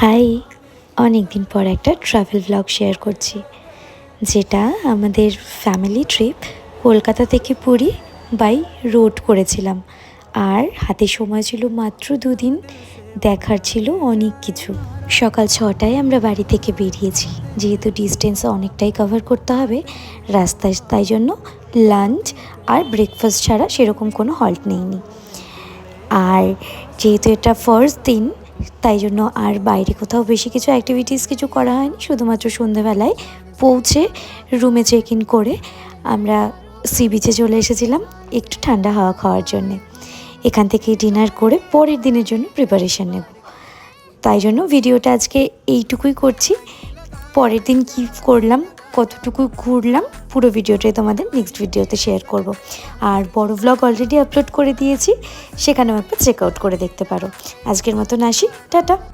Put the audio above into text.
High, অনেক দিন পর একটা ট্রাভেল ব্লগ শেয়ার করছি, যেটা আমাদের ফ্যামিলি ট্রিপ কলকাতা থেকে পুরী বাই রোড করেছিলাম। আর হাতে সময় ছিল মাত্র 2 দিন, দেখার ছিল অনেক কিছু। সকাল 6টায় আমরা বাড়ি থেকে বেরিয়েছি, যেহেতু ডিস্টেন্স অনেকটাই কভার করতে হবে রাস্তায়, তাই জন্য লাঞ্চ আর ব্রেকফাস্ট ছাড়া সেরকম কোনো হল্ট নেইনি। আর যেহেতু এটা ফার্স্ট দিন, তাই জন্য আর বাইরে কোথাও বেশি কিছু অ্যাক্টিভিটিস কিছু করা হয়নি। শুধুমাত্র সন্ধ্যেবেলায় পৌঁছে রুমে চেক ইন করে আমরা সি বিচে চলে এসেছিলাম একটু ঠান্ডা হাওয়া খাওয়ার জন্যে। এখান থেকে ডিনার করে পরের দিনের জন্য প্রিপারেশান নেব, তাই জন্য ভিডিওটা আজকে এইটুকুই করছি। পরের দিন কী করলাম, কতটুকু ঘুরলাম, পুরো ভিডিওটাই তোমাদের নেক্সট ভিডিওতে শেয়ার করব। আর বড় ভ্লগ অলরেডি আপলোড করে দিয়েছি, সেখানেও একবার চেক আউট করে দেখতে পারো। আজকের মতন আসি, টাটা।